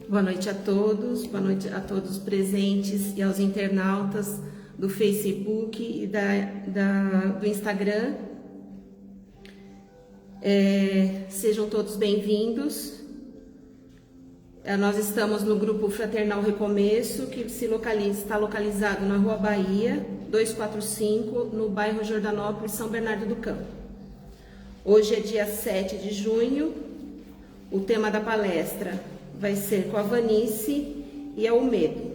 boa noite a todos, boa noite a todos presentes e aos internautas do Facebook e do Instagram. Sejam todos bem-vindos. Nós estamos no grupo Fraternal Recomeço, que está localizado na Rua Bahia, 245, no bairro Jordanópolis, São Bernardo do Campo. Hoje é dia 7 de junho, o tema da palestra vai ser com a Vanice e é o medo.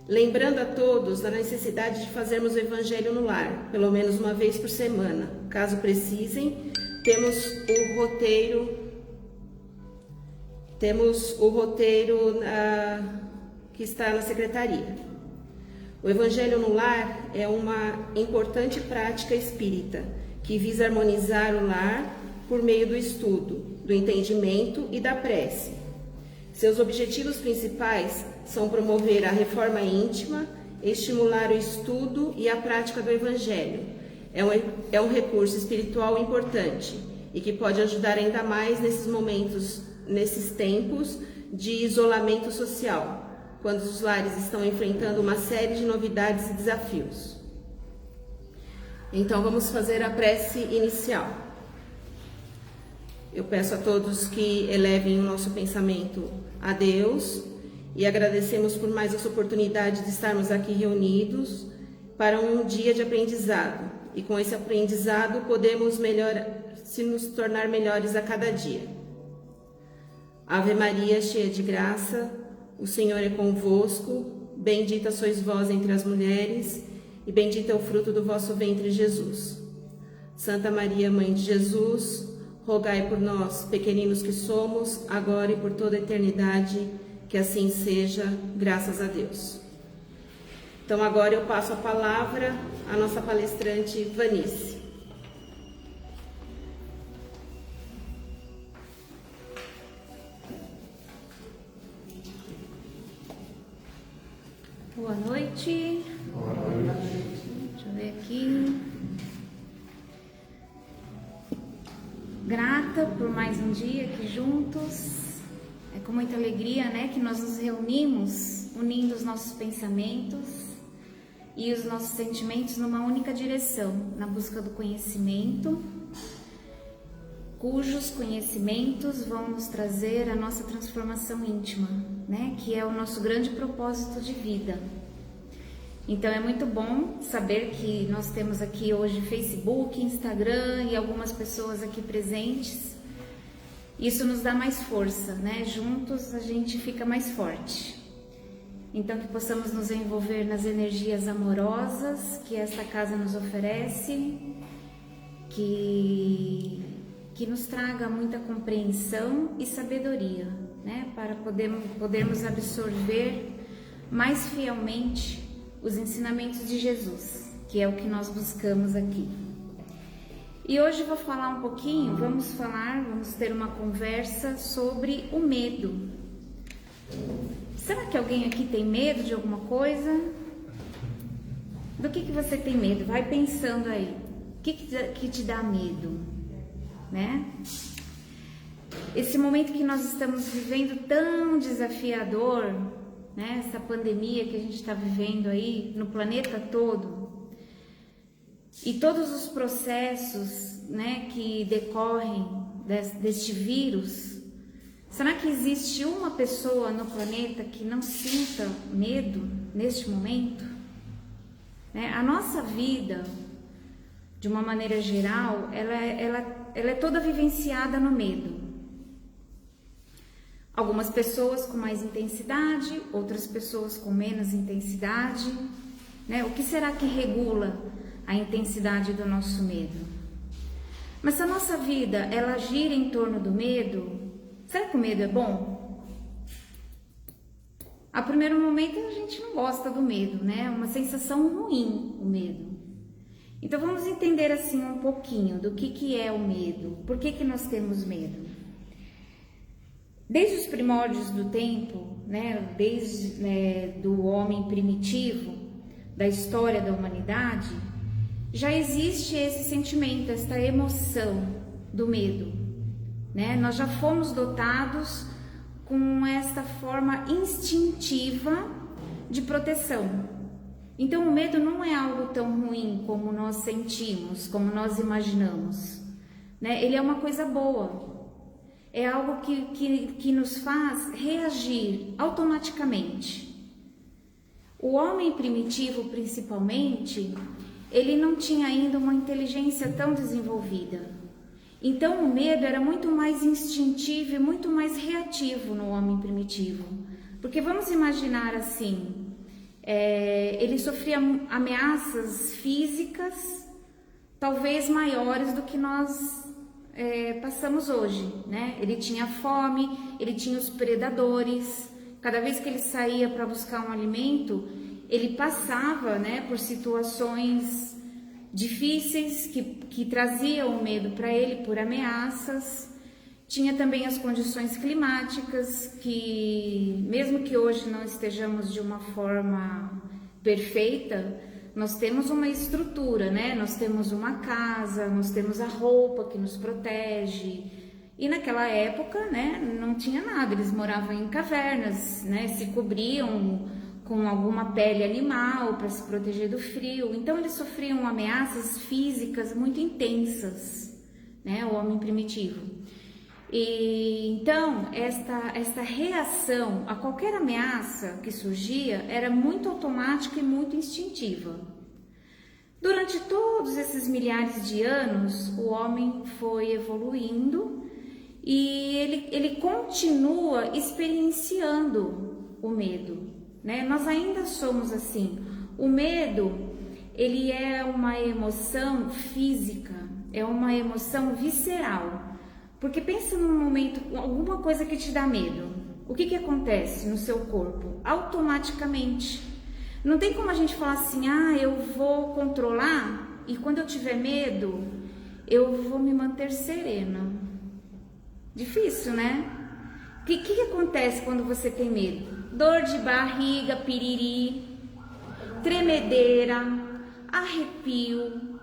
Lembrando a todos da necessidade de fazermos o Evangelho no lar, pelo menos uma vez por semana. Caso precisem, temos o roteiro que está na secretaria. O Evangelho no lar é uma importante prática espírita que visa harmonizar o lar por meio do estudo, do entendimento e da prece. Seus objetivos principais são promover a reforma íntima, estimular o estudo e a prática do Evangelho. É um recurso espiritual importante e que pode ajudar ainda mais nesses tempos de isolamento social, quando os lares estão enfrentando uma série de novidades e desafios. Então vamos fazer a prece inicial. Eu peço a todos que elevem o nosso pensamento a Deus e agradecemos por mais essa oportunidade de estarmos aqui reunidos para um dia de aprendizado. E com esse aprendizado podemos nos tornar melhores a cada dia. Ave Maria, cheia de graça, o Senhor é convosco, bendita sois vós entre as mulheres, e bendito é o fruto do vosso ventre, Jesus. Santa Maria, Mãe de Jesus, rogai por nós, pequeninos que somos, agora e por toda a eternidade, que assim seja, graças a Deus. Então agora eu passo a palavra à nossa palestrante Vanice. Boa noite. Boa noite. Deixa eu ver aqui. Grata por mais um dia aqui juntos. É com muita alegria, né, que nós nos reunimos, unindo os nossos pensamentos e os nossos sentimentos numa única direção, na busca do conhecimento, cujos conhecimentos vão nos trazer a nossa transformação íntima, né, que é o nosso grande propósito de vida. Então é muito bom saber que nós temos aqui hoje Facebook, Instagram e algumas pessoas aqui presentes. Isso nos dá mais força, né? Juntos a gente fica mais forte. Então que possamos nos envolver nas energias amorosas que esta casa nos oferece, que nos traga muita compreensão e sabedoria, né? Para podermos absorver mais fielmente os ensinamentos de Jesus, que é o que nós buscamos aqui. E hoje vou falar um pouquinho, vamos ter uma conversa sobre o medo. Será que alguém aqui tem medo de alguma coisa? Do que você tem medo? Vai pensando aí. O que te dá medo? Né? Esse momento que nós estamos vivendo tão desafiador, né? Essa pandemia que a gente está vivendo aí no planeta todo, e todos os processos, né, que decorrem deste vírus, será que existe uma pessoa no planeta que não sinta medo neste momento? Né? A nossa vida, de uma maneira geral, ela é toda vivenciada no medo. Algumas pessoas com mais intensidade, outras pessoas com menos intensidade, né? O que será que regula a intensidade do nosso medo? Mas se a nossa vida, ela gira em torno do medo, será que o medo é bom? A primeiro momento a gente não gosta do medo, né? É uma sensação ruim o medo. Então vamos entender assim um pouquinho do que é o medo, por que nós temos medo. Desde os primórdios do tempo, né? Do homem primitivo, da história da humanidade, já existe esse sentimento, esta emoção do medo, né? Nós já fomos dotados com esta forma instintiva de proteção. Então o medo não é algo tão ruim como nós sentimos, como nós imaginamos, né? Ele é uma coisa boa, é algo que nos faz reagir automaticamente. O homem primitivo, principalmente, ele não tinha ainda uma inteligência tão desenvolvida. Então o medo era muito mais instintivo e muito mais reativo no homem primitivo. Porque vamos imaginar assim, ele sofria ameaças físicas talvez maiores do que nós passamos hoje, né? Ele tinha fome, ele tinha os predadores. Cada vez que ele saía para buscar um alimento, ele passava, né, por situações difíceis que traziam medo para ele, por ameaças. Tinha também as condições climáticas, que mesmo que hoje não estejamos de uma forma perfeita, nós temos uma estrutura, né? Nós temos uma casa, nós temos a roupa que nos protege. E naquela época, né, não tinha nada, eles moravam em cavernas, né? Se cobriam com alguma pele animal para se proteger do frio. Então eles sofriam ameaças físicas muito intensas, né? O homem primitivo. E então esta reação a qualquer ameaça que surgia era muito automática e muito instintiva. Durante todos esses milhares de anos, o homem foi evoluindo e ele continua experienciando o medo, né? Nós ainda somos assim. O medo, ele é uma emoção física, é uma emoção visceral. Porque pensa num momento, alguma coisa que te dá medo. O que acontece no seu corpo? Automaticamente. Não tem como a gente falar assim, eu vou controlar e quando eu tiver medo, eu vou me manter serena. Difícil, né? O que acontece quando você tem medo? Dor de barriga, piriri, tremedeira, arrepio.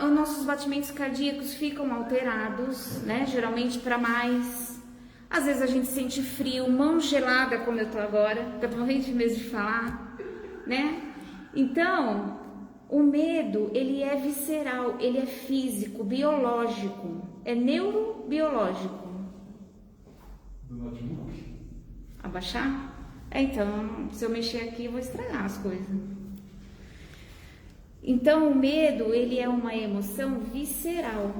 Os nossos batimentos cardíacos ficam alterados, né? Geralmente para mais. Às vezes a gente sente frio, mão gelada, como eu tô agora, que eu tô morrendo de medo de falar, né? Então, o medo, ele é visceral, ele é físico, biológico, é neurobiológico. Do notebook. Abaixar? Então, se eu mexer aqui, eu vou estragar as coisas. Então, o medo, ele é uma emoção visceral,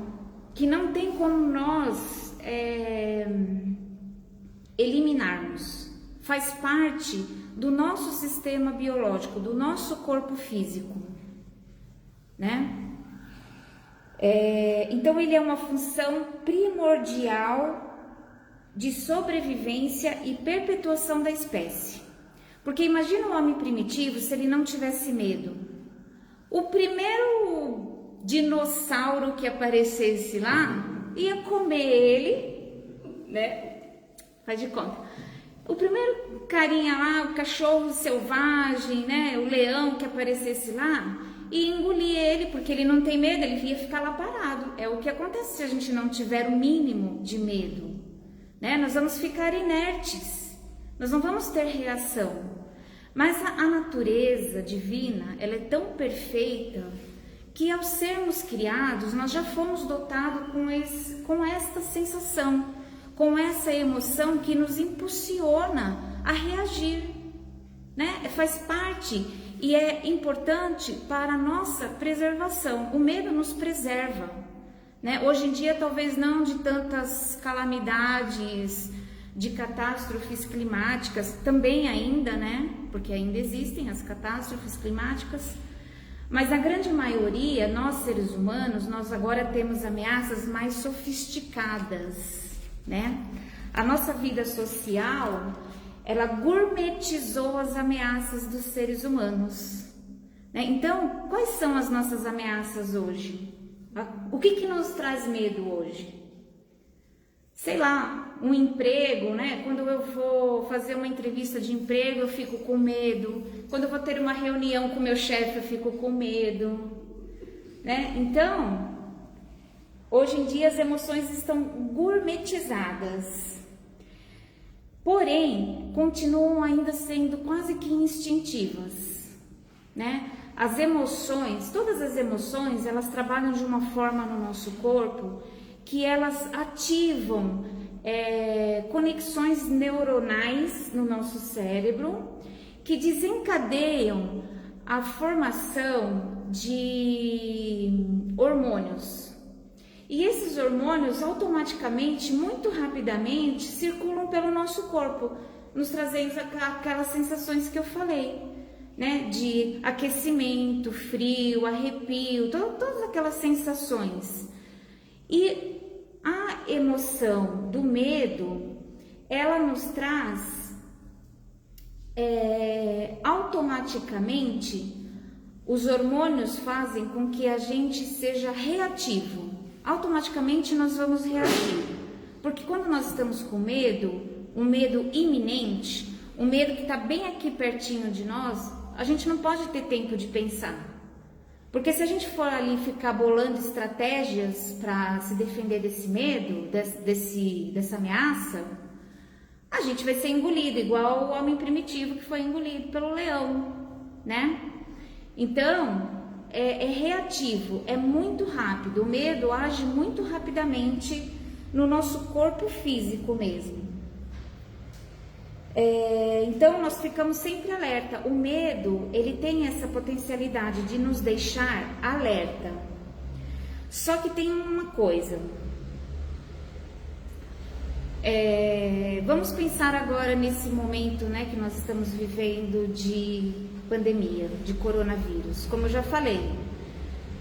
que não tem como nós eliminarmos. Faz parte do nosso sistema biológico, do nosso corpo físico, né? Então, ele é uma função primordial de sobrevivência e perpetuação da espécie. Porque imagina o homem primitivo se ele não tivesse medo. O primeiro dinossauro que aparecesse lá ia comer ele, né? Faz de conta. O primeiro carinha lá, o cachorro selvagem, né? O leão que aparecesse lá ia engolir ele, porque ele não tem medo, ele ia ficar lá parado. É o que acontece se a gente não tiver o mínimo de medo, né? Nós vamos ficar inertes, nós não vamos ter reação. Mas a natureza divina, ela é tão perfeita que ao sermos criados, nós já fomos dotados com esta sensação, com essa emoção que nos impulsiona a reagir, né? Faz parte e é importante para a nossa preservação. O medo nos preserva, né? Hoje em dia, talvez não de tantas calamidades, de catástrofes climáticas, também ainda, né? Porque ainda existem as catástrofes climáticas, mas a grande maioria, nós seres humanos, nós agora temos ameaças mais sofisticadas, né? A nossa vida social, ela gourmetizou as ameaças dos seres humanos, né? Então, quais são as nossas ameaças hoje? O que nos traz medo hoje? Sei lá, um emprego, né? Quando eu vou fazer uma entrevista de emprego, eu fico com medo. Quando eu vou ter uma reunião com meu chefe, eu fico com medo, né? Então, hoje em dia as emoções estão gourmetizadas. porém continuam ainda sendo quase que instintivas, né? As emoções, todas as emoções, elas trabalham de uma forma no nosso corpo que elas ativam conexões neuronais no nosso cérebro que desencadeiam a formação de hormônios. E esses hormônios automaticamente, muito rapidamente, circulam pelo nosso corpo, nos trazendo aquelas sensações que eu falei, né? De aquecimento, frio, arrepio, todas aquelas sensações. E a emoção do medo, ela nos traz automaticamente, os hormônios fazem com que a gente seja reativo. Automaticamente nós vamos reagir, porque quando nós estamos com medo, um medo iminente, um medo que está bem aqui pertinho de nós, a gente não pode ter tempo de pensar, porque se a gente for ali ficar bolando estratégias para se defender desse medo, dessa ameaça, a gente vai ser engolido, igual o homem primitivo que foi engolido pelo leão, né? Então, é reativo, é muito rápido, o medo age muito rapidamente no nosso corpo físico mesmo. Então, nós ficamos sempre alerta. O medo, ele tem essa potencialidade de nos deixar alerta. Só que tem uma coisa. Vamos pensar agora nesse momento, né, que nós estamos vivendo de pandemia, de coronavírus. Como eu já falei,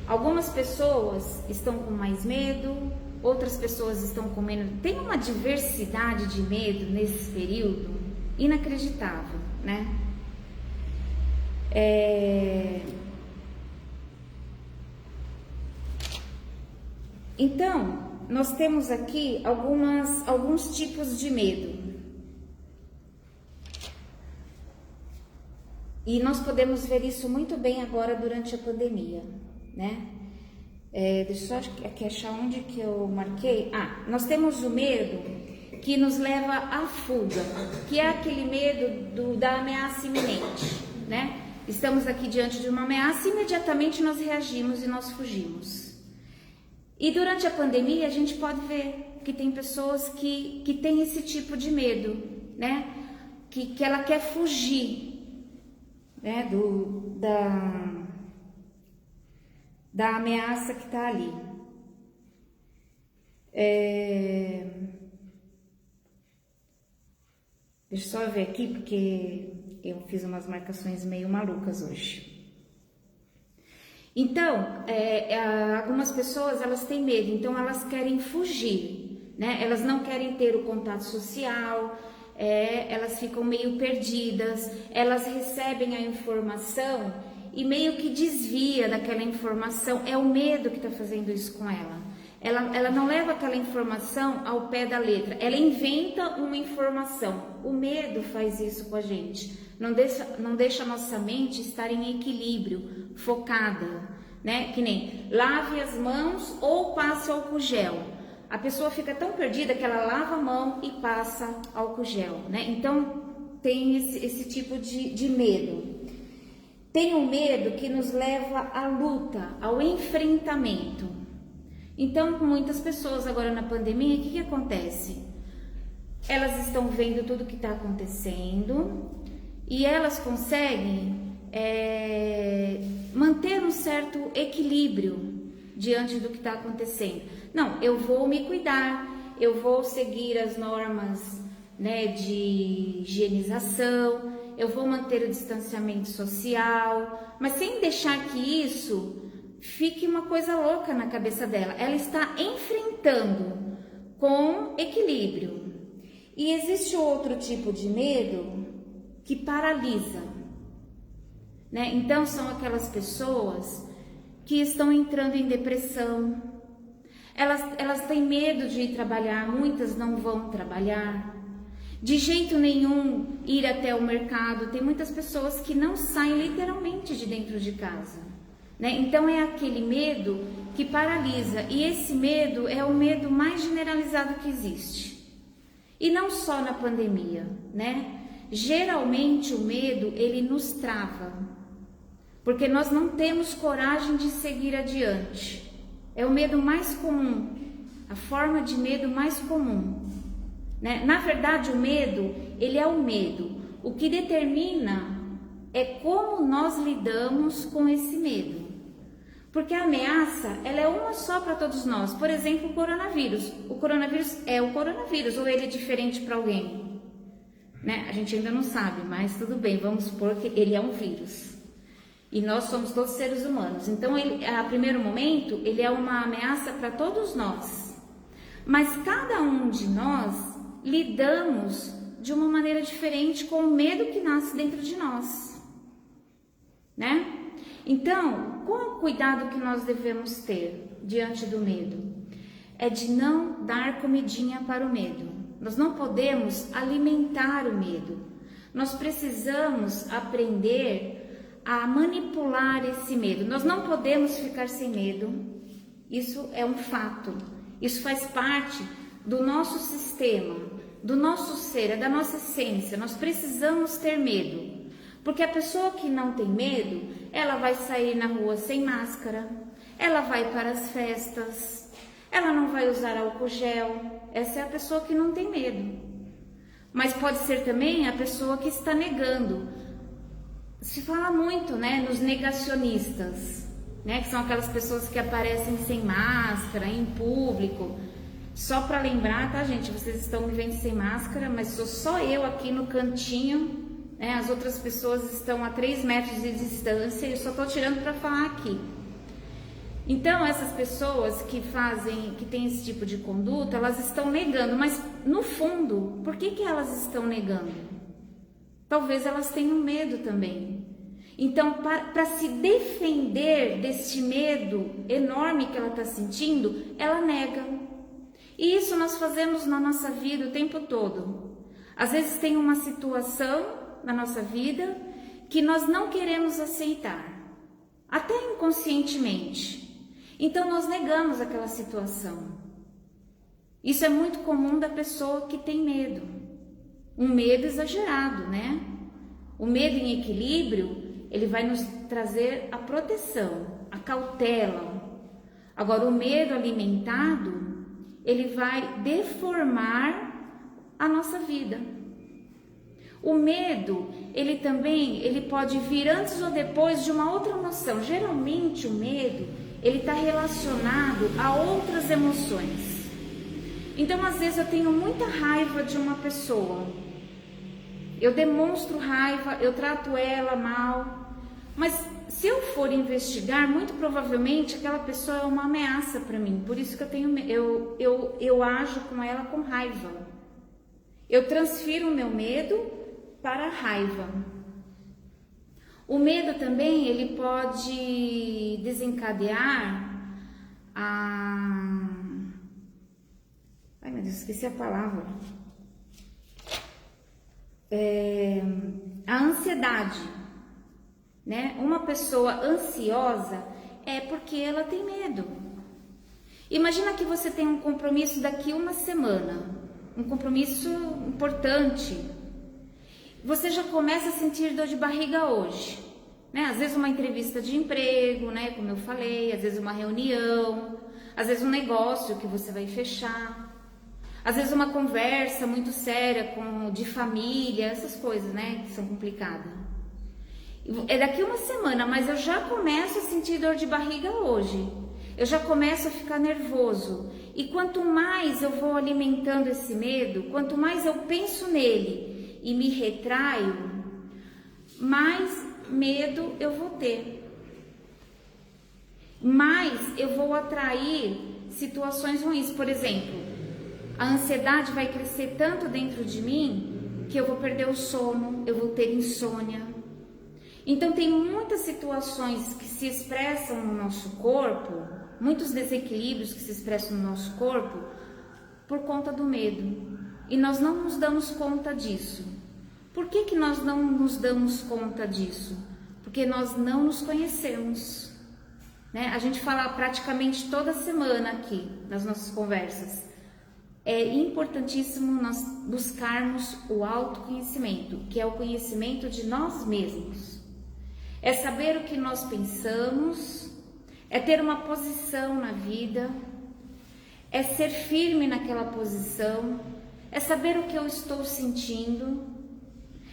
algumas pessoas estão com mais medo, outras pessoas estão com menos. Tem uma diversidade de medo nesse período inacreditável, né? Então, nós temos aqui alguns tipos de medo. E nós podemos ver isso muito bem agora durante a pandemia, né? Deixa eu só aqui achar onde que eu marquei. Nós temos o medo que nos leva à fuga, que é aquele medo da ameaça iminente, né? Estamos aqui diante de uma ameaça e imediatamente nós reagimos e nós fugimos. E durante a pandemia a gente pode ver que tem pessoas que têm esse tipo de medo, né? Que ela quer fugir, né? Da ameaça que está ali. Deixa eu só ver aqui, porque eu fiz umas marcações meio malucas hoje. Então, algumas pessoas, elas têm medo, então elas querem fugir, né? Elas não querem ter o contato social, elas ficam meio perdidas, elas recebem a informação e meio que desvia daquela informação. É o medo que está fazendo isso com ela. Ela não leva aquela informação ao pé da letra, ela inventa uma informação. O medo faz isso com a gente, não deixa a nossa mente estar em equilíbrio, focada, né? Que nem lave as mãos ou passe álcool gel. A pessoa fica tão perdida que ela lava a mão e passa álcool gel, né? Então tem esse tipo de medo. Tem o medo que nos leva à luta, ao enfrentamento. Então, com muitas pessoas agora na pandemia, o que acontece? Elas estão vendo tudo o que está acontecendo e elas conseguem manter um certo equilíbrio diante do que está acontecendo. Não, eu vou me cuidar, eu vou seguir as normas, né, de higienização, eu vou manter o distanciamento social, mas sem deixar que isso fique uma coisa louca na cabeça dela. Ela está enfrentando com equilíbrio. E existe outro tipo de medo que paralisa, né? Então são aquelas pessoas que estão entrando em depressão. Elas têm medo de ir trabalhar, muitas não vão trabalhar. De jeito nenhum ir até o mercado. Tem muitas pessoas que não saem literalmente de dentro de casa. Então é aquele medo que paralisa, e esse medo é o medo mais generalizado que existe. E não só na pandemia, né? Geralmente o medo, ele nos trava, porque nós não temos coragem de seguir adiante. É o medo mais comum, a forma de medo mais comum, né? Na verdade, o medo, ele é o medo. O que determina é como nós lidamos com esse medo. Porque a ameaça, ela é uma só para todos nós. Por exemplo, o coronavírus. O coronavírus é o coronavírus, ou ele é diferente para alguém? Né? A gente ainda não sabe, mas tudo bem, vamos supor que ele é um vírus. E nós somos todos seres humanos. Então, ele, a primeiro momento, ele é uma ameaça para todos nós. Mas cada um de nós lidamos de uma maneira diferente com o medo que nasce dentro de nós, né? Então, qual o cuidado que nós devemos ter diante do medo? É de não dar comidinha para o medo. Nós não podemos alimentar o medo. Nós precisamos aprender a manipular esse medo. Nós não podemos ficar sem medo. Isso é um fato. Isso faz parte do nosso sistema, do nosso ser, é da nossa essência. Nós precisamos ter medo. Porque a pessoa que não tem medo, ela vai sair na rua sem máscara, ela vai para as festas, ela não vai usar álcool gel. Essa é a pessoa que não tem medo. Mas pode ser também a pessoa que está negando. Se fala muito, né, nos negacionistas, né, que são aquelas pessoas que aparecem sem máscara, em público. Só para lembrar, tá, gente, vocês estão me vendo sem máscara, mas sou só eu aqui no cantinho. As outras pessoas estão a 3 metros de distância e eu só estou tirando para falar aqui. Então, essas pessoas que têm esse tipo de conduta, elas estão negando, mas no fundo, por que elas estão negando? Talvez elas tenham medo também. Então, para se defender deste medo enorme que ela está sentindo, ela nega. E isso nós fazemos na nossa vida o tempo todo. Às vezes tem uma situação na nossa vida que nós não queremos aceitar, até inconscientemente. Então nós negamos aquela situação. Isso é muito comum da pessoa que tem medo, um medo exagerado, né? O medo em equilíbrio, ele vai nos trazer a proteção, a cautela. Agora, o medo alimentado, ele vai deformar a nossa vida. O medo, ele pode vir antes ou depois de uma outra emoção. Geralmente o medo, ele está relacionado a outras emoções. Então, às vezes eu tenho muita raiva de uma pessoa. Eu demonstro raiva, eu trato ela mal. Mas se eu for investigar, muito provavelmente aquela pessoa é uma ameaça para mim. Por isso que eu ajo com ela com raiva. Eu transfiro o meu medo para a raiva. O medo também, ele pode desencadear a... Ai, meu Deus, esqueci a palavra. A ansiedade, né? Uma pessoa ansiosa é porque ela tem medo. Imagina que você tem um compromisso daqui uma semana, um compromisso importante. Você já começa a sentir dor de barriga hoje, né? Às vezes uma entrevista de emprego, né? Como eu falei, às vezes uma reunião, às vezes um negócio que você vai fechar, às vezes uma conversa muito séria de família, essas coisas, né? Que são complicadas. É daqui uma semana, mas eu já começo a sentir dor de barriga hoje. Eu já começo a ficar nervoso. E quanto mais eu vou alimentando esse medo, quanto mais eu penso nele e me retraio, mais medo eu vou ter. Mais eu vou atrair situações ruins. Por exemplo, a ansiedade vai crescer tanto dentro de mim que eu vou perder o sono, eu vou ter insônia. Então tem muitas situações que se expressam no nosso corpo, muitos desequilíbrios que se expressam no nosso corpo por conta do medo. E nós não nos damos conta disso. Por que nós não nos damos conta disso? Porque nós não nos conhecemos, né? A gente fala praticamente toda semana aqui nas nossas conversas. é importantíssimo nós buscarmos o autoconhecimento, que é o conhecimento de nós mesmos. É saber o que nós pensamos, é ter uma posição na vida, é ser firme naquela posição, é saber o que eu estou sentindo,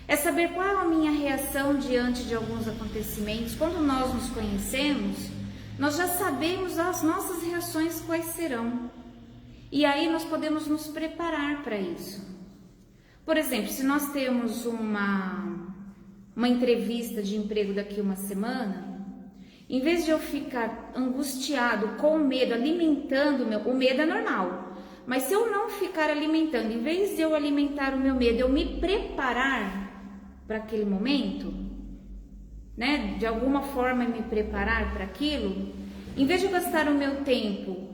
é saber qual é a minha reação diante de alguns acontecimentos. Quando nós nos conhecemos, nós já sabemos as nossas reações quais serão. E aí nós podemos nos preparar para isso. Por exemplo, se nós temos uma entrevista de emprego daqui uma semana, em vez de eu ficar angustiado, com medo, alimentando o medo é normal. Mas se eu não ficar alimentando, em vez de eu alimentar o meu medo, eu me preparar para aquele momento, né? De alguma forma me preparar para aquilo, em vez de eu gastar o meu tempo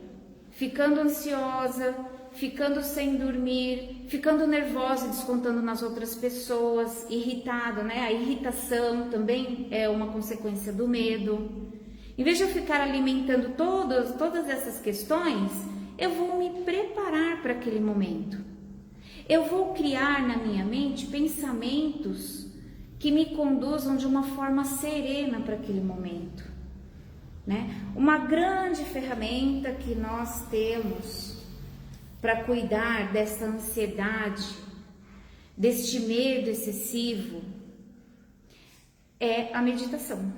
ficando ansiosa, ficando sem dormir, ficando nervosa e descontando nas outras pessoas, irritado, né? A irritação também é uma consequência do medo. Em vez de eu ficar alimentando todas essas questões, eu vou me preparar para aquele momento. Eu vou criar na minha mente pensamentos que me conduzam de uma forma serena para aquele momento, né? Uma grande ferramenta que nós temos para cuidar dessa ansiedade, deste medo excessivo, é a meditação,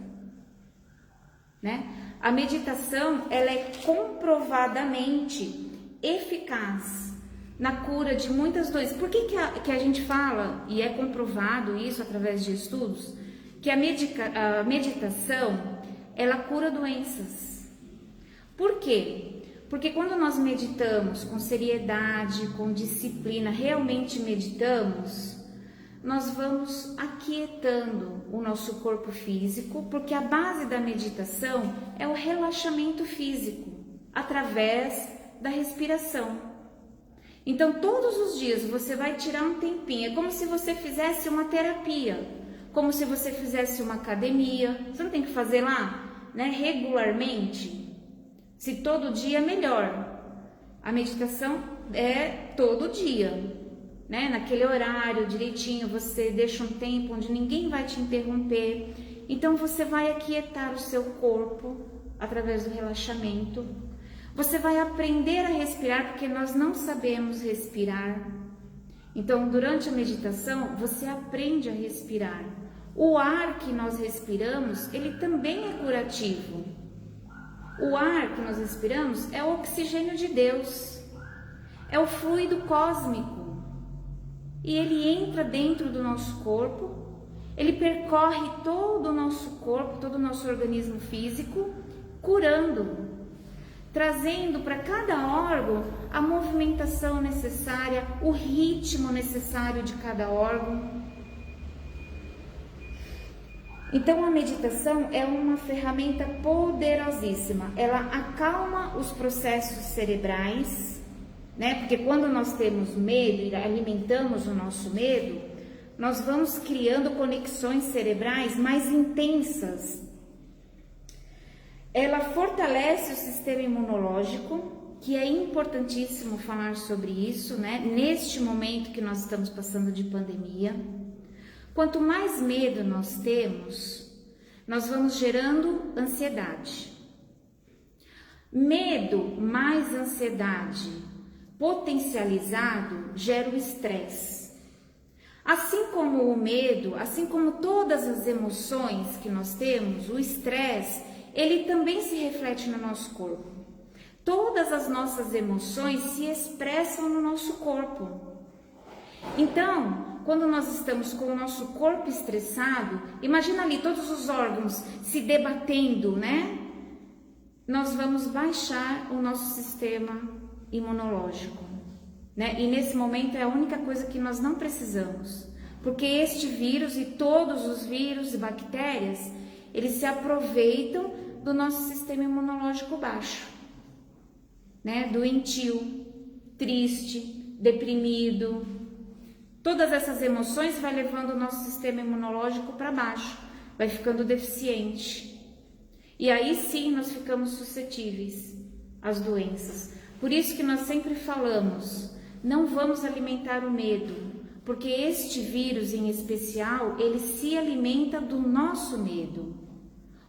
né? A meditação, ela é comprovadamente eficaz na cura de muitas doenças. Por que a gente fala, e é comprovado isso através de estudos, que a meditação, ela cura doenças? Por quê? Porque quando nós meditamos com seriedade, com disciplina, realmente meditamos, nós vamos aquietando o nosso corpo físico, porque a base da meditação é o relaxamento físico, através da respiração. Então, todos os dias você vai tirar um tempinho, é como se você fizesse uma terapia, como se você fizesse uma academia. Você não tem que fazer lá, né, regularmente. Se todo dia, melhor. A meditação é todo dia, né? Naquele horário direitinho, você deixa um tempo onde ninguém vai te interromper. Então você vai aquietar o seu corpo através do relaxamento. Você vai aprender a respirar, porque nós não sabemos respirar. Então, durante a meditação, você aprende a respirar. O ar que nós respiramos, ele também é curativo. O ar que nós respiramos é o oxigênio de Deus, é o fluido cósmico. E ele entra dentro do nosso corpo, ele percorre todo o nosso corpo, todo o nosso organismo físico, curando, trazendo para cada órgão a movimentação necessária, o ritmo necessário de cada órgão. Então a meditação é uma ferramenta poderosíssima, ela acalma os processos cerebrais, né? Porque quando nós temos medo e alimentamos o nosso medo, nós vamos criando conexões cerebrais mais intensas. Ela fortalece o sistema imunológico, que é importantíssimo falar sobre isso, né? Neste momento que nós estamos passando de pandemia. Quanto mais medo nós temos, nós vamos gerando ansiedade. Medo mais ansiedade potencializado gera o estresse. Assim como o medo, assim como todas as emoções que nós temos, o estresse, ele também se reflete no nosso corpo. Todas as nossas emoções se expressam no nosso corpo. Então, quando nós estamos com o nosso corpo estressado, imagina ali todos os órgãos se debatendo, né? Nós vamos baixar o nosso sistema imunológico, né? E nesse momento é a única coisa que nós não precisamos, porque este vírus e todos os vírus e bactérias, eles se aproveitam do nosso sistema imunológico baixo, né? Doentio, triste, deprimido. Todas essas emoções vai levando o nosso sistema imunológico para baixo, vai ficando deficiente. E aí sim nós ficamos suscetíveis às doenças. Por isso que nós sempre falamos, não vamos alimentar o medo, porque este vírus em especial, ele se alimenta do nosso medo.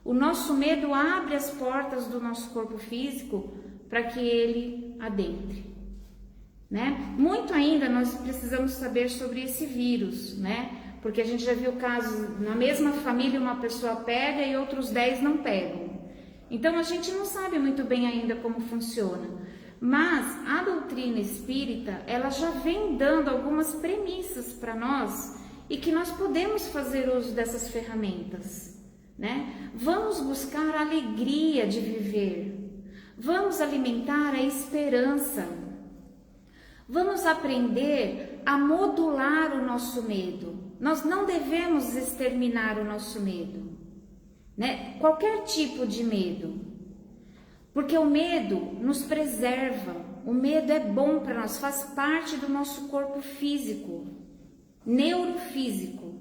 O nosso medo abre as portas do nosso corpo físico para que ele adentre, né? Muito ainda nós precisamos saber sobre esse vírus, né? Porque a gente já viu casos, na mesma família uma pessoa pega e outros 10 não pegam. Então a gente não sabe muito bem ainda como funciona. Mas a doutrina espírita, ela já vem dando algumas premissas para nós e que nós podemos fazer uso dessas ferramentas, né? Vamos buscar a alegria de viver. Vamos alimentar a esperança. Vamos aprender a modular o nosso medo. Nós não devemos exterminar o nosso medo, né? Qualquer tipo de medo. Porque o medo nos preserva. O medo é bom para nós, faz parte do nosso corpo físico, neurofísico.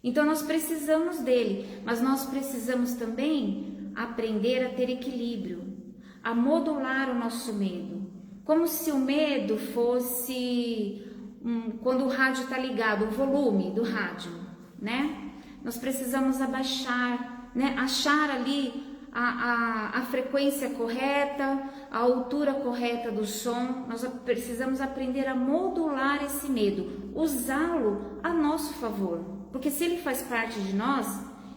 Então nós precisamos dele, mas nós precisamos também aprender a ter equilíbrio, a modular o nosso medo. Como se o medo fosse, quando o rádio está ligado, o volume do rádio, né? Nós precisamos abaixar, né? Achar ali a frequência correta, a altura correta do som. Nós precisamos aprender a modular esse medo, usá-lo a nosso favor. Porque se ele faz parte de nós,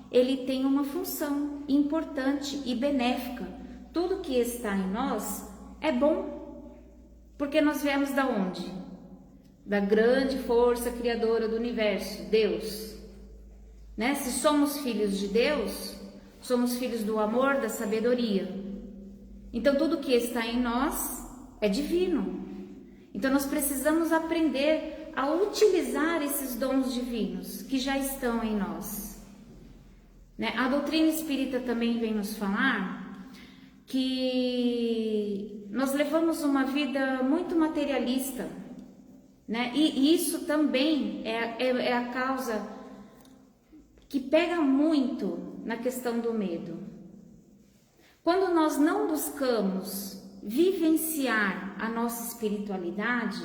ele tem uma função importante e benéfica. Tudo que está em nós é bom. Porque nós viemos da onde? Da grande força criadora do universo, Deus. Né? Se somos filhos de Deus, somos filhos do amor, da sabedoria. Então tudo que está em nós é divino. Então nós precisamos aprender a utilizar esses dons divinos que já estão em nós. Né? A doutrina espírita também vem nos falar que nós levamos uma vida muito materialista, né? E isso também é a causa que pega muito na questão do medo. Quando nós não buscamos vivenciar a nossa espiritualidade,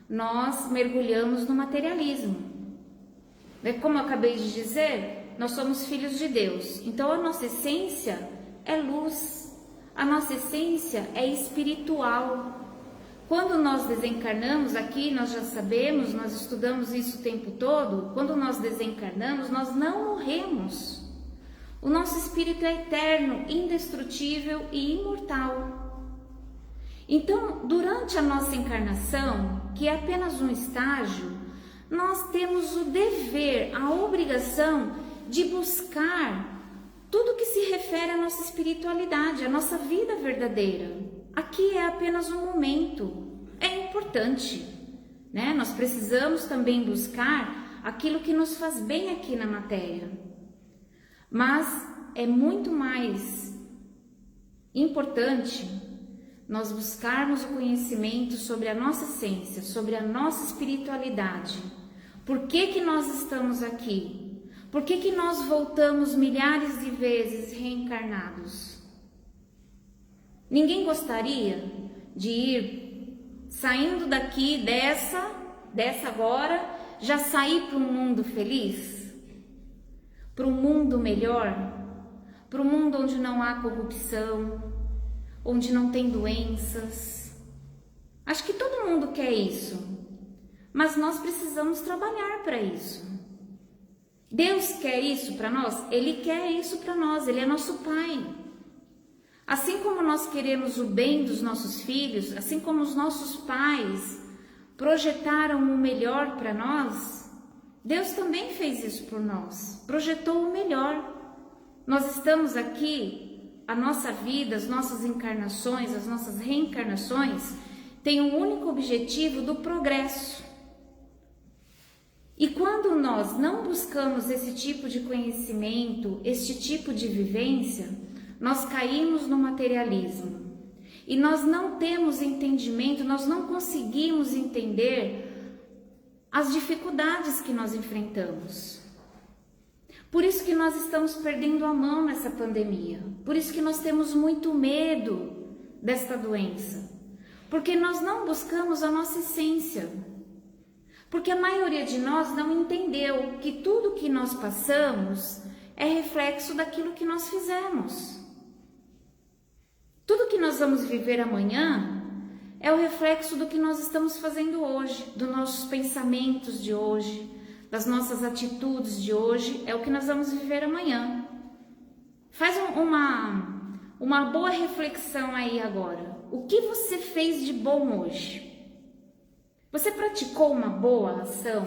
nós mergulhamos no materialismo. Como eu acabei de dizer, nós somos filhos de Deus, então a nossa essência é luz. A nossa essência é espiritual. Quando nós desencarnamos aqui, nós já sabemos, nós estudamos isso o tempo todo, quando nós desencarnamos, nós não morremos. O nosso espírito é eterno, indestrutível e imortal. Então, durante a nossa encarnação, que é apenas um estágio, nós temos o dever, a obrigação de buscar tudo que se refere à nossa espiritualidade, à nossa vida verdadeira. Aqui é apenas um momento, é importante, né? Nós precisamos também buscar aquilo que nos faz bem aqui na matéria. Mas é muito mais importante nós buscarmos o conhecimento sobre a nossa essência, sobre a nossa espiritualidade. Por que nós estamos aqui? Por que nós voltamos milhares de vezes reencarnados? Ninguém gostaria de ir saindo daqui dessa agora, já sair para um mundo feliz? Para um mundo melhor? Para um mundo onde não há corrupção, onde não tem doenças? Acho que todo mundo quer isso, mas nós precisamos trabalhar para isso. Deus quer isso para nós? Ele quer isso para nós, Ele é nosso Pai. Assim como nós queremos o bem dos nossos filhos, assim como os nossos pais projetaram o melhor para nós, Deus também fez isso por nós, projetou o melhor. Nós estamos aqui, a nossa vida, as nossas encarnações, as nossas reencarnações, têm um único objetivo do progresso. E quando nós não buscamos esse tipo de conhecimento, este tipo de vivência, nós caímos no materialismo. E nós não temos entendimento, nós não conseguimos entender as dificuldades que nós enfrentamos. Por isso que nós estamos perdendo a mão nessa pandemia. Por isso que nós temos muito medo desta doença. Porque nós não buscamos a nossa essência. Porque a maioria de nós não entendeu que tudo que nós passamos é reflexo daquilo que nós fizemos. Tudo que nós vamos viver amanhã é o reflexo do que nós estamos fazendo hoje, dos nossos pensamentos de hoje, das nossas atitudes de hoje, é o que nós vamos viver amanhã. Faz uma boa reflexão aí agora. O que você fez de bom hoje? Você praticou uma boa ação?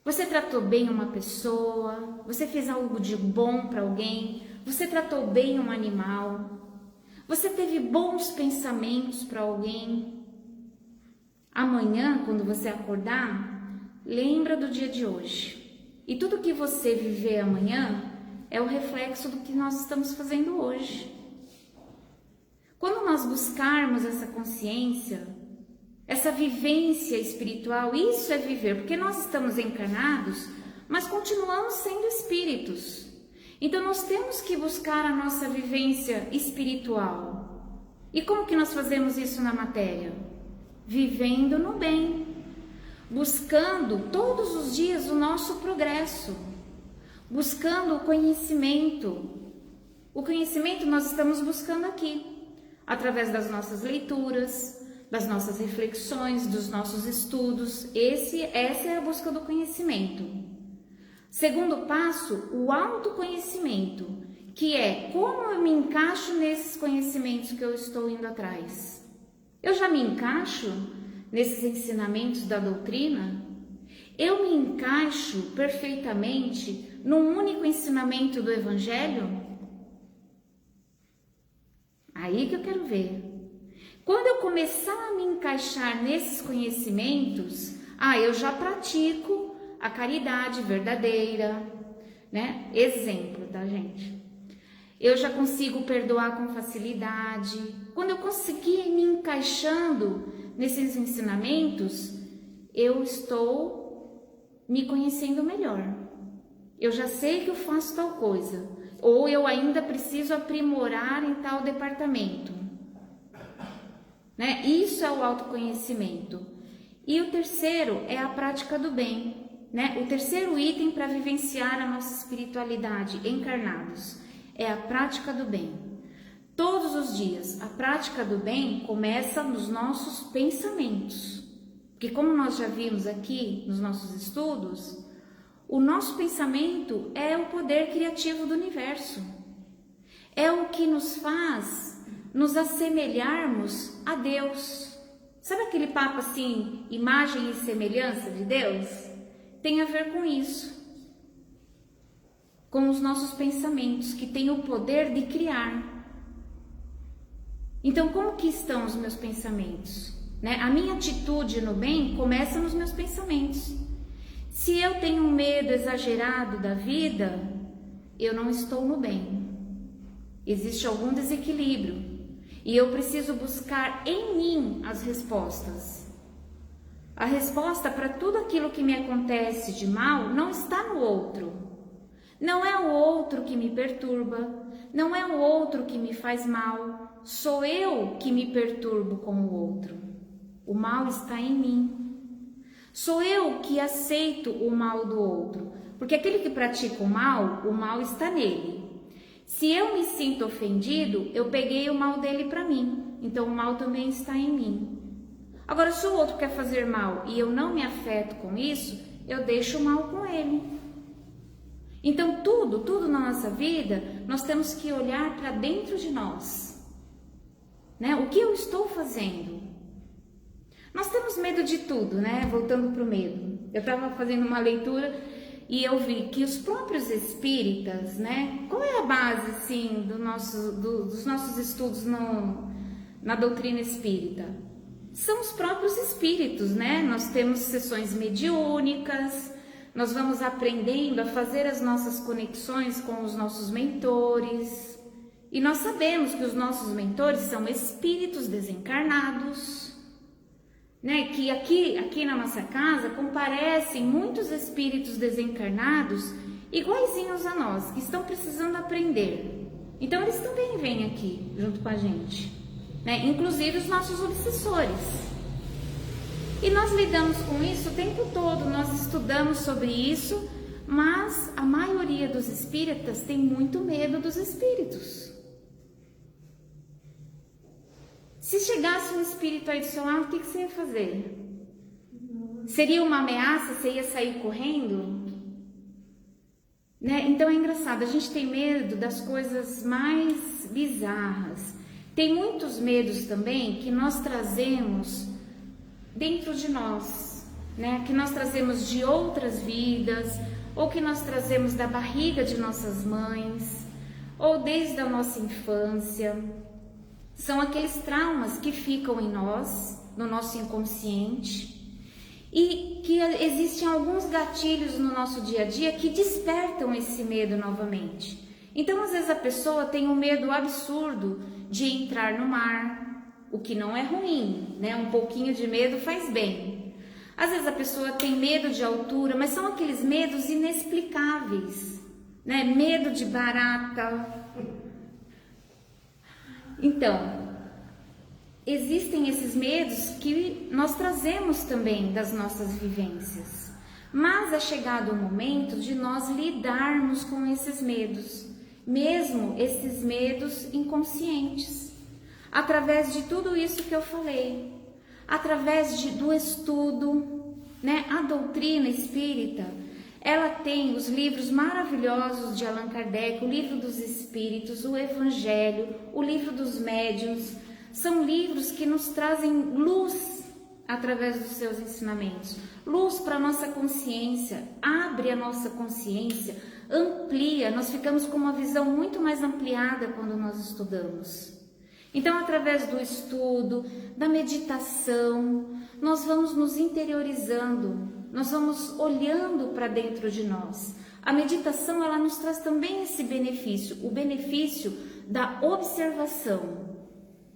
Você tratou bem uma pessoa? Você fez algo de bom para alguém? Você tratou bem um animal? Você teve bons pensamentos para alguém? Amanhã, quando você acordar, lembra do dia de hoje. E tudo que você viver amanhã é o reflexo do que nós estamos fazendo hoje. Quando nós buscarmos essa consciência, essa vivência espiritual, isso é viver, porque nós estamos encarnados, mas continuamos sendo espíritos. Então nós temos que buscar a nossa vivência espiritual. E como que nós fazemos isso na matéria? Vivendo no bem, buscando todos os dias o nosso progresso, buscando o conhecimento. O conhecimento nós estamos buscando aqui, através das nossas leituras, das nossas reflexões, dos nossos estudos. Essa é a busca do conhecimento. Segundo passo, o autoconhecimento, que é como eu me encaixo nesses conhecimentos que eu estou indo atrás. Eu já me encaixo nesses ensinamentos da doutrina? Eu me encaixo perfeitamente num único ensinamento do Evangelho? Aí que eu quero ver. Quando eu começar a me encaixar nesses conhecimentos, eu já pratico a caridade verdadeira, né? Exemplo, tá, gente? Eu já consigo perdoar com facilidade. Quando eu conseguir me encaixando nesses ensinamentos, eu estou me conhecendo melhor. Eu já sei que eu faço tal coisa, ou eu ainda preciso aprimorar em tal departamento, né? Isso é o autoconhecimento. E o terceiro é a prática do bem. Né? O terceiro item para vivenciar a nossa espiritualidade encarnados é a prática do bem. Todos os dias, a prática do bem começa nos nossos pensamentos. Porque como nós já vimos aqui nos nossos estudos, o nosso pensamento é o poder criativo do universo. É o que nos faz nos assemelharmos a Deus. Sabe aquele papo assim, imagem e semelhança de Deus? Tem a ver com isso, com os nossos pensamentos, que têm o poder de criar. Então, como que estão os meus pensamentos? Né? A minha atitude no bem começa nos meus pensamentos. Se eu tenho um medo exagerado da vida, eu não estou no bem. Existe algum desequilíbrio e eu preciso buscar em mim as respostas. A resposta para tudo aquilo que me acontece de mal não está no outro. Não é o outro que me perturba, não é o outro que me faz mal, sou eu que me perturbo com o outro. O mal está em mim. Sou eu que aceito o mal do outro, porque aquele que pratica o mal está nele. Se eu me sinto ofendido, eu peguei o mal dele para mim, então o mal também está em mim. Agora, se o outro quer fazer mal e eu não me afeto com isso, eu deixo o mal com ele. Então, tudo na nossa vida, nós temos que olhar para dentro de nós. Né? O que eu estou fazendo? Nós temos medo de tudo, né? Voltando para o medo. Eu estava fazendo uma leitura e eu vi que os próprios espíritas, né? Qual é a base, assim, dos nossos estudos na doutrina espírita? São os próprios espíritos, né? Nós temos sessões mediúnicas, nós vamos aprendendo a fazer as nossas conexões com os nossos mentores. E nós sabemos que os nossos mentores são espíritos desencarnados, né? Que aqui na nossa casa comparecem muitos espíritos desencarnados iguaizinhos a nós, que estão precisando aprender. Então eles também vêm aqui junto com a gente. né? Inclusive os nossos obsessores. E nós lidamos com isso o tempo todo, nós estudamos sobre isso, mas a maioria dos espíritas tem muito medo dos espíritos. Se chegasse um espírito aí do seu lado, o que você ia fazer? Seria uma ameaça? Você ia sair correndo? Né? Então é engraçado, a gente tem medo das coisas mais bizarras. Tem muitos medos também que nós trazemos dentro de nós, né? Que nós trazemos de outras vidas, ou que nós trazemos da barriga de nossas mães, ou desde a nossa infância. São aqueles traumas que ficam em nós, no nosso inconsciente, e que existem alguns gatilhos no nosso dia a dia que despertam esse medo novamente. Então, às vezes a pessoa tem um medo absurdo de entrar no mar, o que não é ruim, né? Um pouquinho de medo faz bem. Às vezes a pessoa tem medo de altura, mas são aqueles medos inexplicáveis, né? Medo de barata. Então, existem esses medos que nós trazemos também das nossas vivências, mas é chegado o momento de nós lidarmos com esses medos, mesmo esses medos inconscientes, através de tudo isso que eu falei, através do estudo, né? A doutrina espírita, ela tem os livros maravilhosos de Allan Kardec, o Livro dos Espíritos, o Evangelho, o Livro dos Médiuns. São livros que nos trazem luz através dos seus ensinamentos, luz para a nossa consciência, abre a nossa consciência, amplia, nós ficamos com uma visão muito mais ampliada quando nós estudamos. Então, através do estudo, da meditação, nós vamos nos interiorizando, nós vamos olhando para dentro de nós. A meditação, ela nos traz também esse benefício, o benefício da observação.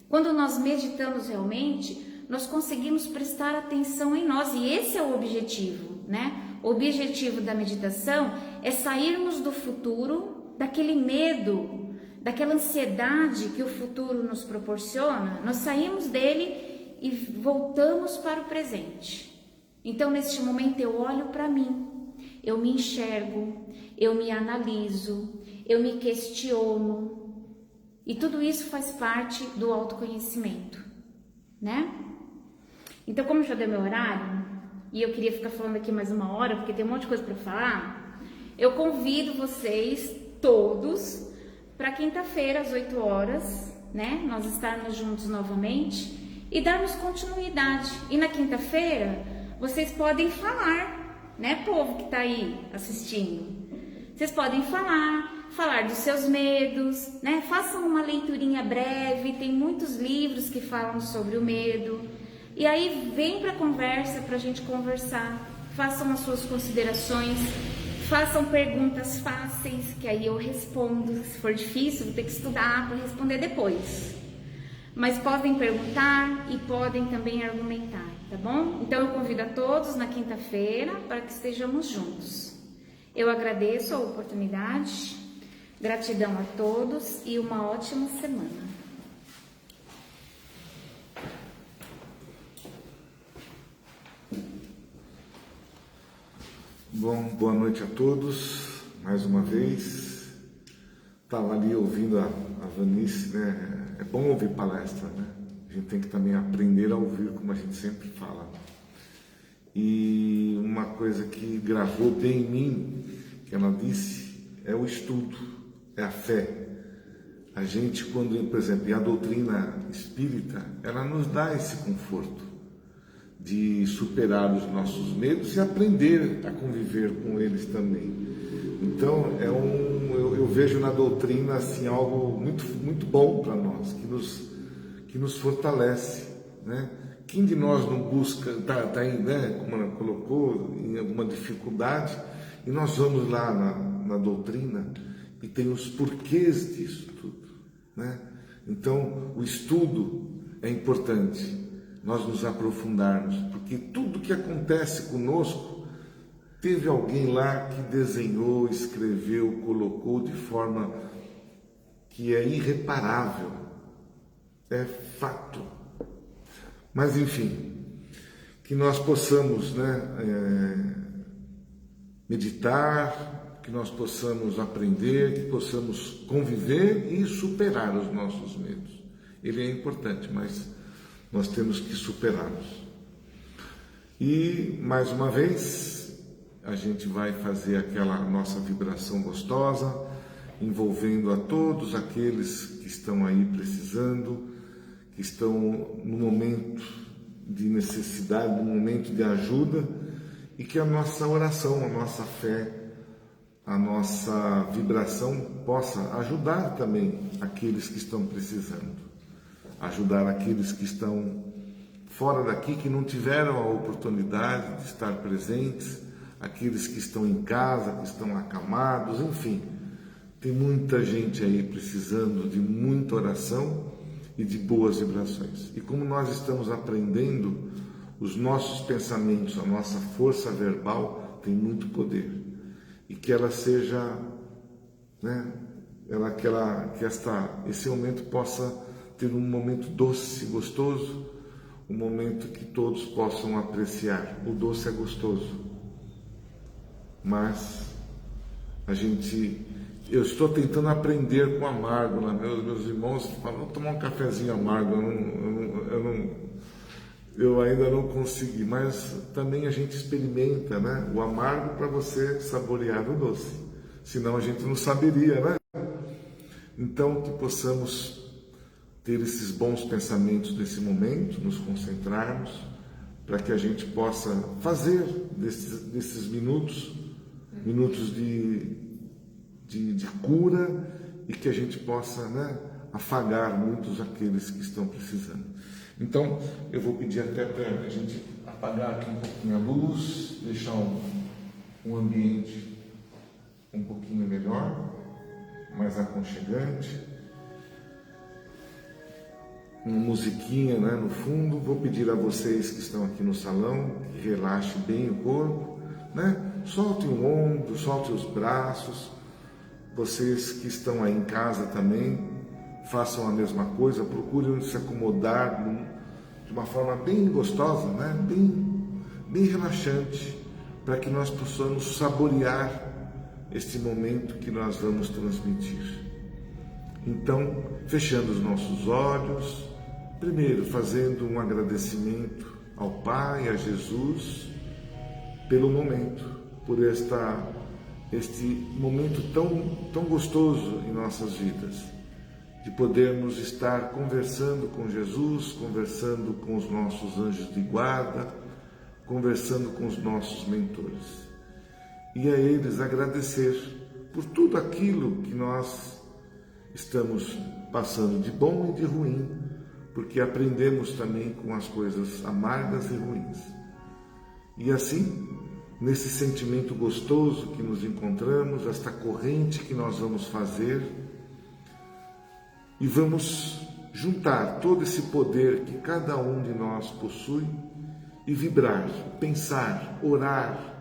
Quando nós meditamos realmente, nós conseguimos prestar atenção em nós, e esse é o objetivo, né? O objetivo da meditação é sairmos do futuro, daquele medo, daquela ansiedade que o futuro nos proporciona, nós saímos dele e voltamos para o presente. Então, neste momento, eu olho para mim, eu me enxergo, eu me analiso, eu me questiono, e tudo isso faz parte do autoconhecimento, né? Então, como já deu meu horário, e eu queria ficar falando aqui mais 1 hora, porque tem um monte de coisa para falar, eu convido vocês todos para quinta-feira, às 8 horas, né? Nós estarmos juntos novamente e darmos continuidade. E na quinta-feira, vocês podem falar, né, povo que está aí assistindo? Vocês podem falar dos seus medos, né? Façam uma leiturinha breve, tem muitos livros que falam sobre o medo. E aí vem para a conversa, para a gente conversar, façam as suas considerações, façam perguntas fáceis, que aí eu respondo. Se for difícil, vou ter que estudar para responder depois. Mas podem perguntar e podem também argumentar, tá bom? Então eu convido a todos na quinta-feira para que estejamos juntos. Eu agradeço a oportunidade, gratidão a todos e uma ótima semana. Bom, boa noite a todos, mais uma vez. Estava ali ouvindo a Vanice, né? É bom ouvir palestra, né? A gente tem que também aprender a ouvir, como a gente sempre fala. E uma coisa que gravou bem em mim, que ela disse, é o estudo, é a fé. A gente, quando, por exemplo, e a doutrina espírita, ela nos dá esse conforto de superar os nossos medos e aprender a conviver com eles também. Então, eu vejo na doutrina assim, algo muito, muito bom para nós, que nos fortalece, né? Quem de nós não busca, tá aí, né, como ela colocou, em alguma dificuldade, e nós vamos lá na doutrina e tem os porquês disso tudo, né? Então, o estudo é importante, nós nos aprofundarmos, porque tudo que acontece conosco, teve alguém lá que desenhou, escreveu, colocou de forma que é irreparável. é fato. Mas enfim, que nós possamos, meditar, que nós possamos aprender, que possamos conviver e superar os nossos medos. Ele é importante, mas nós temos que superá-los. E, mais uma vez, a gente vai fazer aquela nossa vibração gostosa, envolvendo a todos aqueles que estão aí precisando, que estão no momento de necessidade, no momento de ajuda, e que a nossa oração, a nossa fé, a nossa vibração possa ajudar também aqueles que estão precisando, ajudar aqueles que estão fora daqui, que não tiveram a oportunidade de estar presentes, aqueles que estão em casa, que estão acamados, enfim. Tem muita gente aí precisando de muita oração e de boas vibrações. E como nós estamos aprendendo, os nossos pensamentos, a nossa força verbal tem muito poder. E que ela seja, esse momento possa ter um momento doce, gostoso, um momento que todos possam apreciar. O doce é gostoso, mas eu estou tentando aprender com o amargo, né? Meus irmãos falam, vou tomar um cafezinho amargo, eu ainda não consegui, mas também a gente experimenta, o amargo para você saborear o doce, senão a gente não saberia, Então, que possamos ter esses bons pensamentos nesse momento, nos concentrarmos, para que a gente possa fazer desses minutos de cura, e que a gente possa afagar muitos aqueles que estão precisando. Então, eu vou pedir até para a gente apagar aqui um pouquinho a luz, deixar um ambiente um pouquinho melhor, mais aconchegante. Uma musiquinha no fundo. Vou pedir a vocês que estão aqui no salão que relaxem bem o corpo, solte o ombro, solte os braços. Vocês que estão aí em casa também façam a mesma coisa, procurem se acomodar de uma forma bem gostosa, bem relaxante, para que nós possamos saborear este momento que nós vamos transmitir. Então, fechando os nossos olhos, primeiro fazendo um agradecimento ao Pai, a Jesus, pelo momento, por este momento tão gostoso em nossas vidas, de podermos estar conversando com Jesus, conversando com os nossos anjos de guarda, conversando com os nossos mentores. E a eles agradecer por tudo aquilo que nós estamos passando de bom e de ruim, porque aprendemos também com as coisas amargas e ruins. E assim, nesse sentimento gostoso que nos encontramos, esta corrente que nós vamos fazer, e vamos juntar todo esse poder que cada um de nós possui e vibrar, pensar, orar,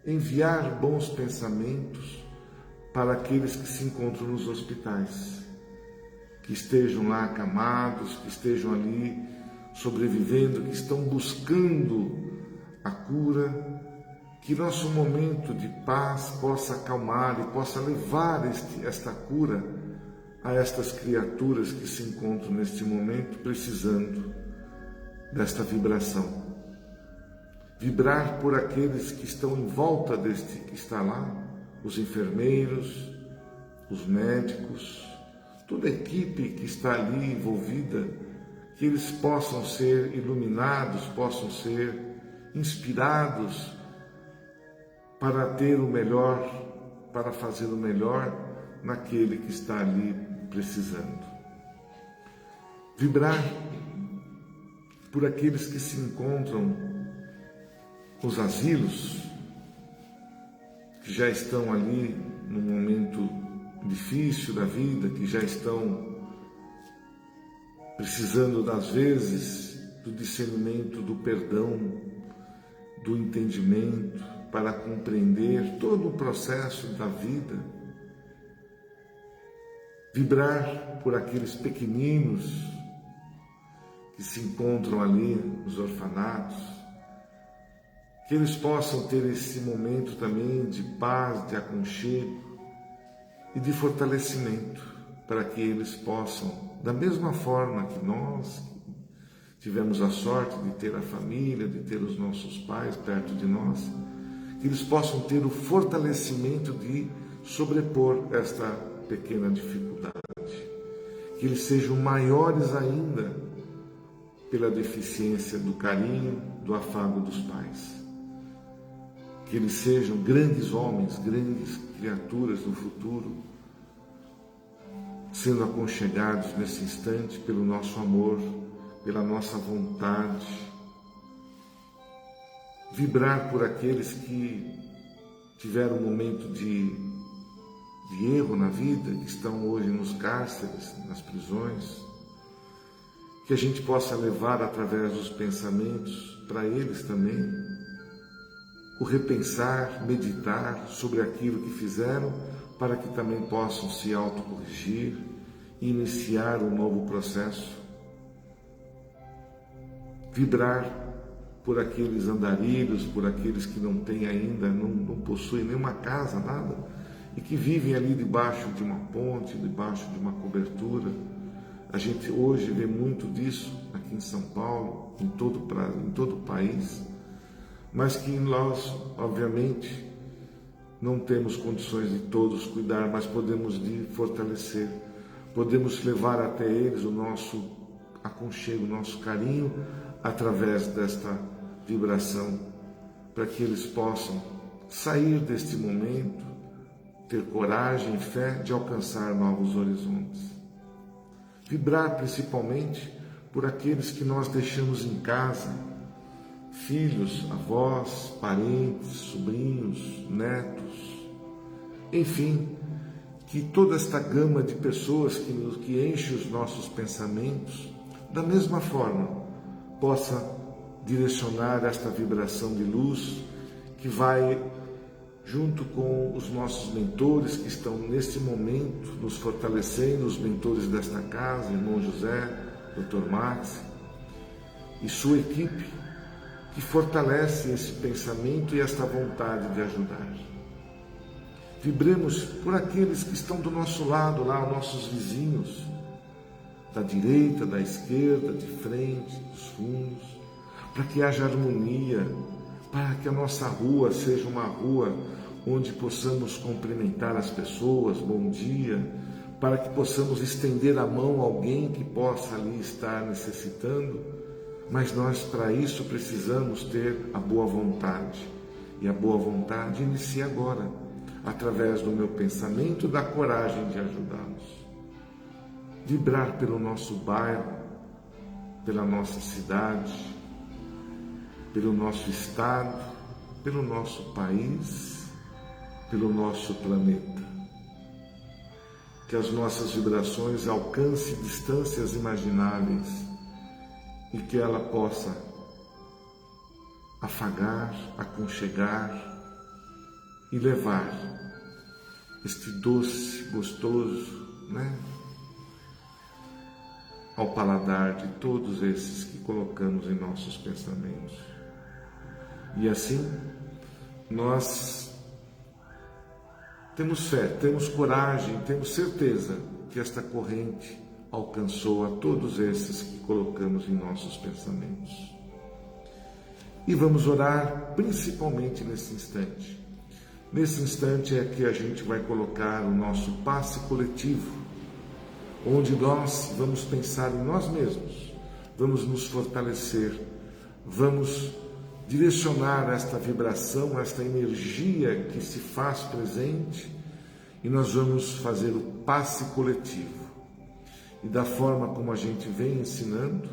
enviar bons pensamentos para aqueles que se encontram nos hospitais, que estejam lá acamados, que estejam ali sobrevivendo, que estão buscando a cura, que nosso momento de paz possa acalmar e possa levar esta cura a estas criaturas que se encontram neste momento precisando desta vibração. Vibrar por aqueles que estão em volta deste que está lá, os enfermeiros, os médicos, toda a equipe que está ali envolvida, que eles possam ser iluminados, possam ser inspirados para ter o melhor, para fazer o melhor naquele que está ali precisando. Vibrar por aqueles que se encontram nos asilos, que já estão ali num momento difícil da vida, que já estão precisando, às vezes, do discernimento, do perdão, do entendimento, para compreender todo o processo da vida. Vibrar por aqueles pequeninos que se encontram ali nos orfanatos, que eles possam ter esse momento também de paz, de aconchego e de fortalecimento, para que eles possam, da mesma forma que nós tivemos a sorte de ter a família, de ter os nossos pais perto de nós, que eles possam ter o fortalecimento de sobrepor esta pequena dificuldade, que eles sejam maiores ainda pela deficiência do carinho, do afago dos pais, que eles sejam grandes homens, grandes criaturas no futuro, sendo aconchegados nesse instante pelo nosso amor, pela nossa vontade, vibrar por aqueles que tiveram um momento de erro na vida, que estão hoje nos cárceres, nas prisões, que a gente possa levar através dos pensamentos para eles também, o repensar, meditar sobre aquilo que fizeram, para que também possam se autocorrigir e iniciar um novo processo. Vibrar por aqueles andarilhos, por aqueles que não têm ainda, não possuem nenhuma casa, nada, e que vivem ali debaixo de uma ponte, debaixo de uma cobertura. A gente hoje vê muito disso aqui em São Paulo, em todo o país, mas que nós, obviamente, não temos condições de todos cuidar, mas podemos fortalecer, podemos levar até eles o nosso aconchego, o nosso carinho, através desta vibração, para que eles possam sair deste momento, ter coragem e fé de alcançar novos horizontes. Vibrar principalmente por aqueles que nós deixamos em casa, filhos, avós, parentes, sobrinhos, netos, enfim, que toda esta gama de pessoas que enche os nossos pensamentos, da mesma forma, possa direcionar esta vibração de luz que vai junto com os nossos mentores que estão neste momento nos fortalecendo, os mentores desta casa, irmão José, Dr. Max e sua equipe, que fortalece esse pensamento e esta vontade de ajudar. Vibremos por aqueles que estão do nosso lado, lá, nossos vizinhos, da direita, da esquerda, de frente, dos fundos, para que haja harmonia, para que a nossa rua seja uma rua onde possamos cumprimentar as pessoas, bom dia, para que possamos estender a mão a alguém que possa ali estar necessitando, mas nós para isso precisamos ter a boa vontade, e a boa vontade inicia agora, através do meu pensamento, da coragem de ajudá-los. Vibrar pelo nosso bairro, pela nossa cidade, pelo nosso estado, pelo nosso país, pelo nosso planeta. Que as nossas vibrações alcancem distâncias imagináveis e que ela possa afagar, aconchegar e levar este doce, gostoso, ao paladar de todos esses que colocamos em nossos pensamentos. E assim, nós temos fé, temos coragem, temos certeza que esta corrente alcançou a todos esses que colocamos em nossos pensamentos. E vamos orar principalmente nesse instante. Nesse instante é que a gente vai colocar o nosso passe coletivo, onde nós vamos pensar em nós mesmos, vamos nos fortalecer, vamos direcionar esta vibração, esta energia que se faz presente, e nós vamos fazer o passe coletivo. E da forma como a gente vem ensinando,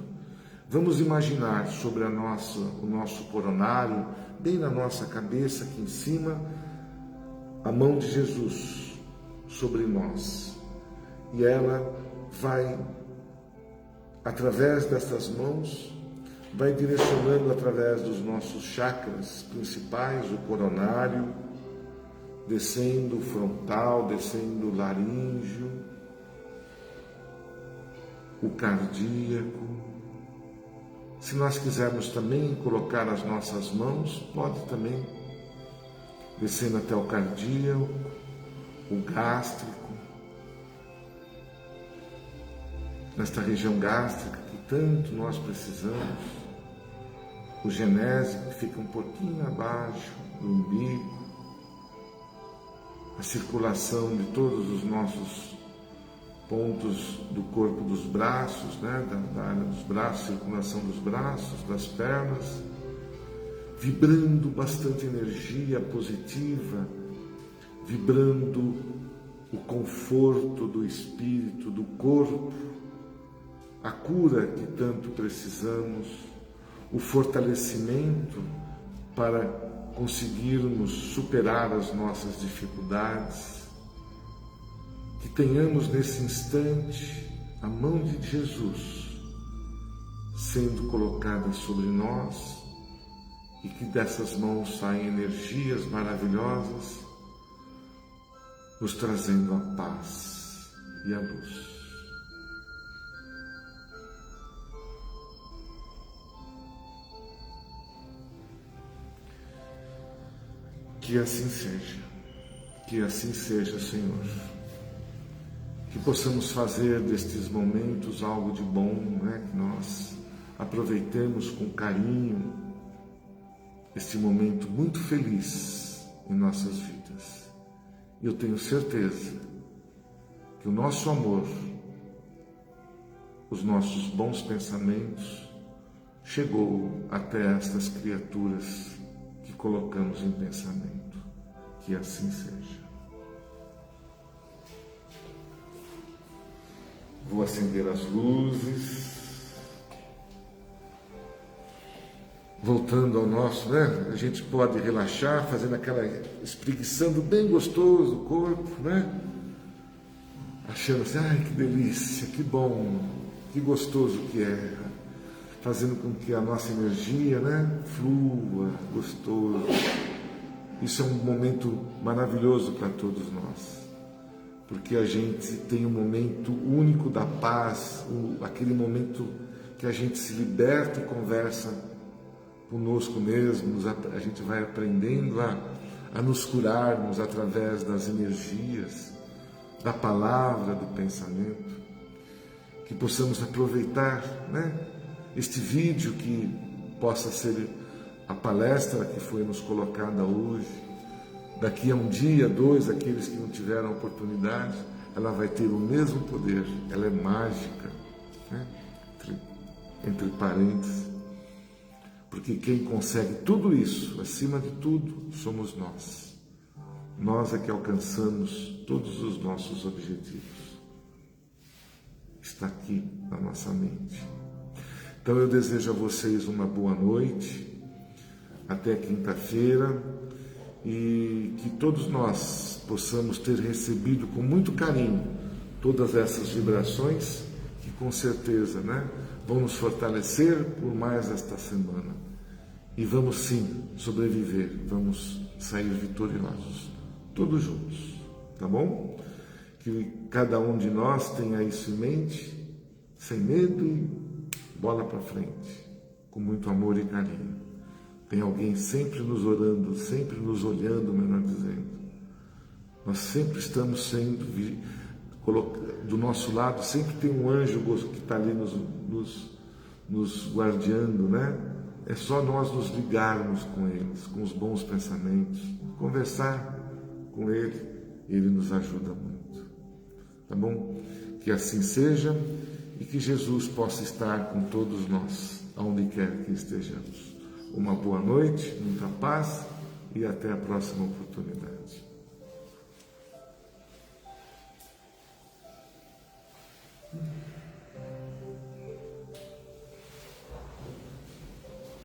vamos imaginar sobre o nosso coronário, bem na nossa cabeça, aqui em cima, a mão de Jesus sobre nós. E ela vai, através dessas mãos, vai direcionando através dos nossos chakras principais, o coronário, descendo o frontal, descendo o laríngeo, o cardíaco. Se nós quisermos também colocar as nossas mãos, pode também, descendo até o cardíaco, o gástrico, nesta região gástrica que tanto nós precisamos, o genésico que fica um pouquinho abaixo do umbigo, a circulação de todos os nossos pontos do corpo dos braços, né? da área dos braços, circulação dos braços, das pernas, vibrando bastante energia positiva, vibrando o conforto do espírito, do corpo, a cura que tanto precisamos, o fortalecimento para conseguirmos superar as nossas dificuldades. Que tenhamos nesse instante a mão de Jesus sendo colocada sobre nós e que dessas mãos saem energias maravilhosas, nos trazendo a paz e a luz. Que assim seja, Senhor. Que possamos fazer destes momentos algo de bom, né? Que nós aproveitemos com carinho este momento muito feliz em nossas vidas. E eu tenho certeza que o nosso amor, os nossos bons pensamentos, chegou até estas criaturas que colocamos em pensamento. Que assim seja. Vou acender as luzes. Voltando ao nosso, né? A gente pode relaxar, fazendo aquela espreguiçando bem gostoso o corpo, né? Achando assim, ai que delícia, que bom, que gostoso que é. Fazendo com que a nossa energia, né, flua, gostoso. Isso é um momento maravilhoso para todos nós, porque a gente tem um momento único da paz, aquele momento que a gente se liberta e conversa conosco mesmos, a gente vai aprendendo a nos curarmos através das energias, da palavra, do pensamento, que possamos aproveitar, né, este vídeo que possa ser a palestra que foi nos colocada hoje. Daqui a um dia, dois, aqueles que não tiveram oportunidade, ela vai ter o mesmo poder, ela é mágica, né? entre parênteses, porque quem consegue tudo isso, acima de tudo, somos nós. Nós é que alcançamos todos os nossos objetivos. Está aqui na nossa mente. Então eu desejo a vocês uma boa noite, até quinta-feira, e que todos nós possamos ter recebido com muito carinho todas essas vibrações que com certeza, né, vão nos fortalecer por mais esta semana. E vamos sim sobreviver, vamos sair vitoriosos, todos juntos, tá bom? Que cada um de nós tenha isso em mente, sem medo e bola para frente, com muito amor e carinho. Tem alguém sempre nos orando, sempre nos olhando, melhor dizendo. Nós sempre estamos sendo, do nosso lado, sempre tem um anjo que está ali nos guardiando, né? É só nós nos ligarmos com eles, com os bons pensamentos, conversar com ele, ele nos ajuda muito. Tá bom? Que assim seja e que Jesus possa estar com todos nós, aonde quer que estejamos. Uma boa noite, muita paz e até a próxima oportunidade.